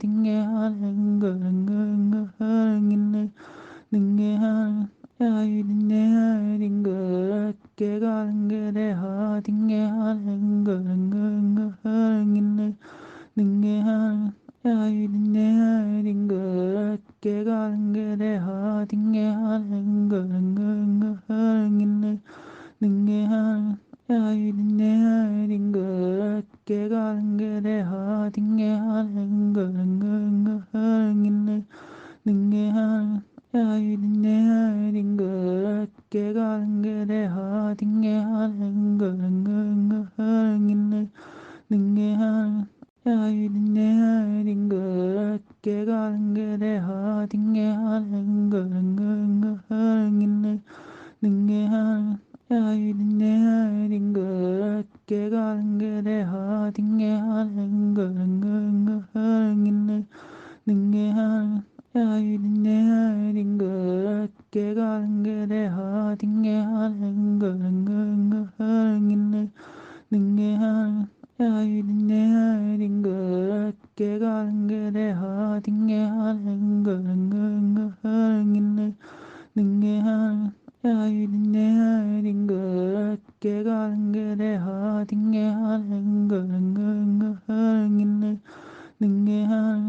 dinge halanga langa halangin dinge hal ay dinge dinge ke galangere ha dinge halanga langa halangin dinge hal ay dinge dinge ke galangere ha dinge halanga langa halangin dinge hal ay dinge dinge ke galangere ha dinge halanga langa halangin dinge hal ay dinge dinge ke galangere ha dinge halanga langa halangin dinge hal ay dinge dinge ke galangere ha dinge halanga langa halangin dinge hal ay dinge dinge ke galangere ha dinge halanga langa halangin dinge hal ay dinge dinge ke galangere ha dinge halanga langa halangin dinge hal ay dinge dinge ke galangere ha dinge halanga langa halangin dinge hal ay dinge dinge ke galangere ha dinge halanga langa halangin dinge hal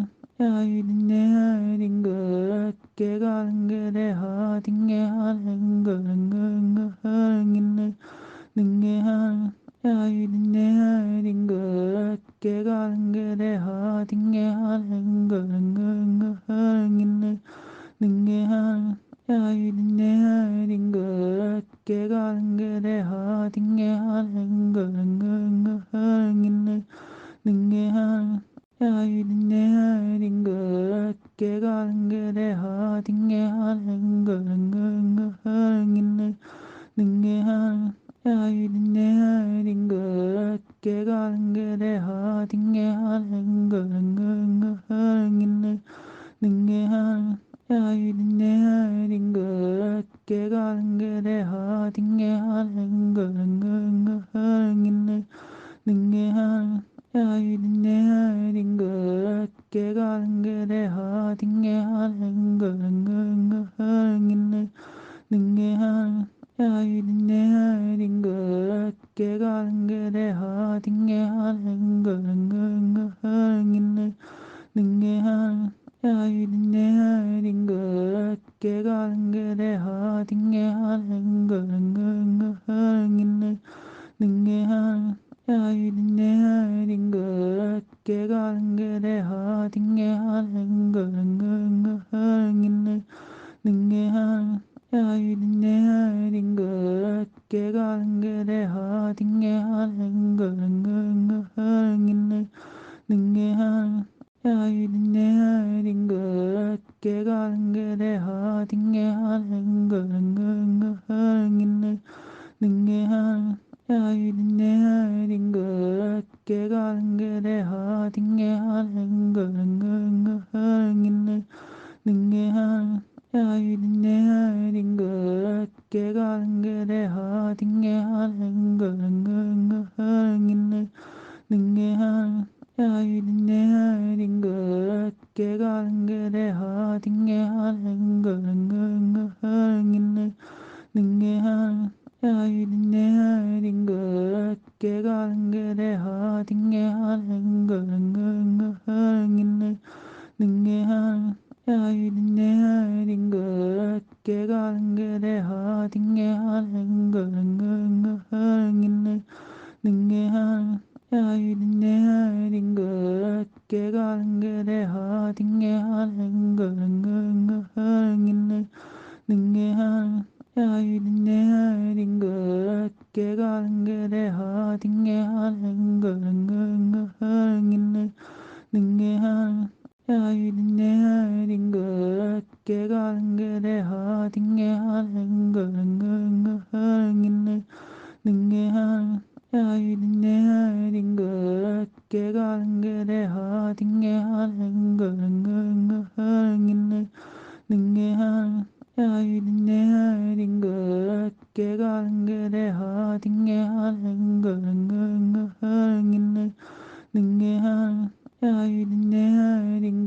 ay dinge dinge ke galangere ha dinge halanga langa halangin dinge hal ay dinge dinge ke galangere ha dinge halanga langa halangin dinge hal ay dinge dinge ke galangere ha dinge halanga langa halangin dinge hal ay dinge dinge ke galangere ha dinge halanga langa halangin dinge hal ay dinge dinge ke galangere ha dinge halanga langa halangin dinge hal ay dinge dinge ke galangere ha dinge halanga langa halangin dinge hal ay dinge dinge ke galangere ha dinge halanga langa halangin dinge hal ay dinge dinge ke galangere ha dinge halanga langa halangin dinge hal ay dinge dinge ke galangere ha dinge halanga langa halangin dinge hal ay dinge dinge ke galangere ha dinge halanga langa halangin dinge hal ay dinge dinge ke galangere ha dinge halanga langa halangin dinge hal ay dinge dinge ke galangere ha dinge halanga langa halangin dinge hal ay dinge dinge ke galangere ha dinge halanga langa halangin dinge hal ay dinge dinge ke galangere ha dinge halanga langa halangin dinge hal ay dinge dinge ke galangere ha dinge halanga langa halangin dinge hal ay dinge dinge ke galangere ha dinge halanga langa halangin dinge hal ay dinge dinge ke galangere ha dinge halanga langa halangin dinge hal ay dinge dinge ke galangere ha dinge halanga langa halangin dinge hal ay dinge dinge ke galangere ha dinge halanga langa halangin dinge hal ay dinge dinge ke galangere ha dinge halanga langa halangin dinge hal ay dinge dinge ke galangere ha dinge halanga langa halangin dinge hal ay dinge dinge ke galangere ha dinge halanga langa halangin dinge hal ay dinge dinge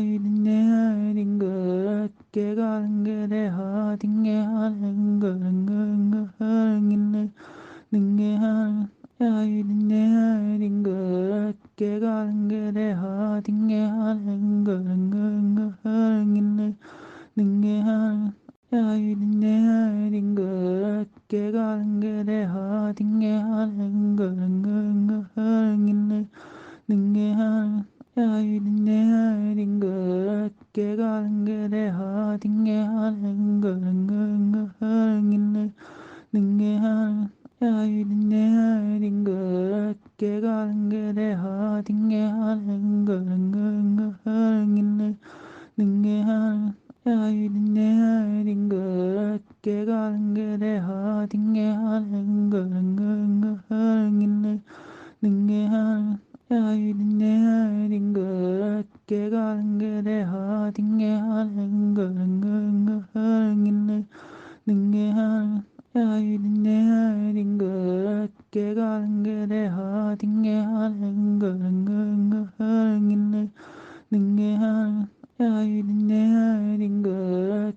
dinge gegangen ha dinge halen göngen dinge halen dinge gegangen ha dinge halen göngen dinge halen dinge gegangen ha dinge halen göngen dinge halen dinge ha dinge halen göngen dinge halen dinge gegangen ha dinge halen göngen dinge halen dinge gegangen ha dinge halen göngen dinge halen dinge gegangen ha dinge halen göngen dinge halen dinge gegangen ha dinge halen göngen dinge halen dinge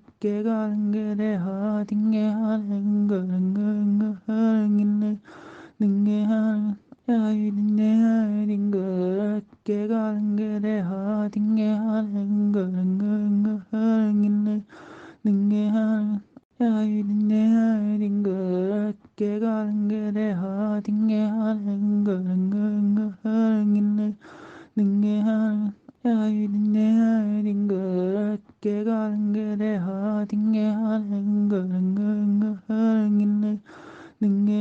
gegangen ha dinge halen göngen dinge halen dinge gegangen ha dinge halen göngen dinge halen dinge gegangen ha dinge halen göngen dinge halen dinge gegangen ha dinge halen göngen dinge halen dinge gegangen ha dinge halen göngen dinge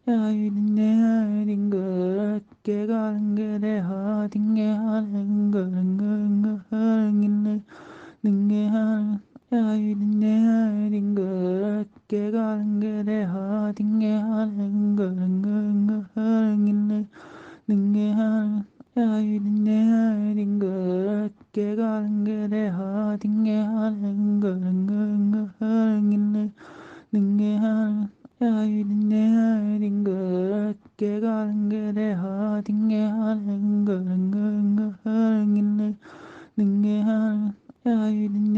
halen dinge gegangen ha dinge halen göngen dinge halen dinge gegangen ha dinge halen göngen dinge halen dinge gegangen ha dinge halen göngen dinge halen dinge gegangen ha dinge halen göngen dinge halen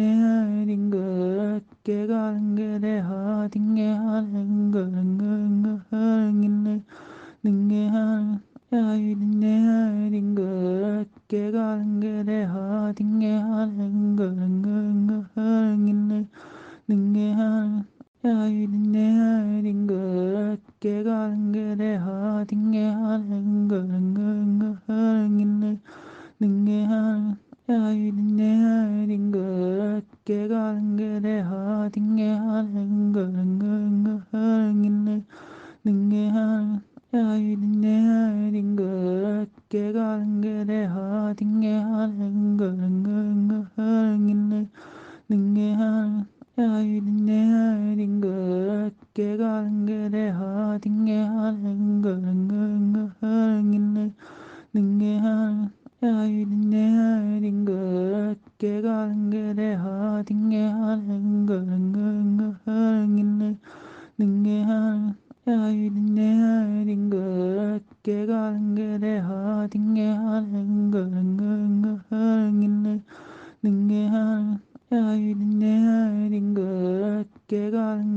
dinge gegangen ha dinge halen göngen dinge halen dinge gegangen ha dinge halen göngen dinge halen dinge gegangen ha dinge halen göngen dinge halen dinge gegangen ha dinge halen göngen dinge halen dinge gegangen ha dinge halen göngen dinge halen dinge gegangen ha dinge halen göngen dinge halen dinge gegangen ha dinge halen göngen dinge halen dinge gegangen ha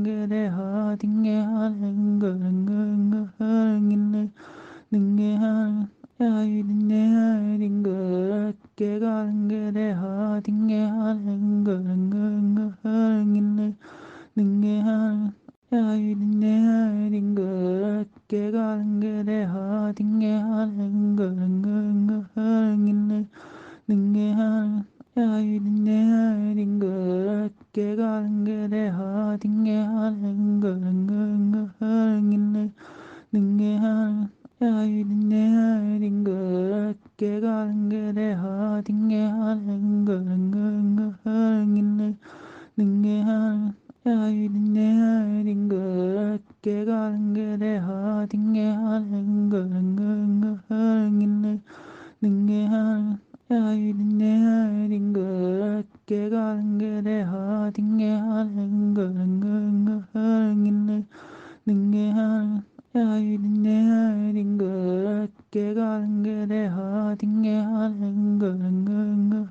dinge halen göngen dinge halen dinge gegangen ha dinge halen göngen dinge halen dinge gegangen ha dinge halen göngen dinge halen dinge gegangen ha dinge halen göngen dinge halen dinge gegangen ha dinge halen göngen dinge halen dinge gegangen ha dinge halen göngen dinge halen dinge gegangen ha dinge halen göngen dinge halen dinge gegangen ha dinge halen göngen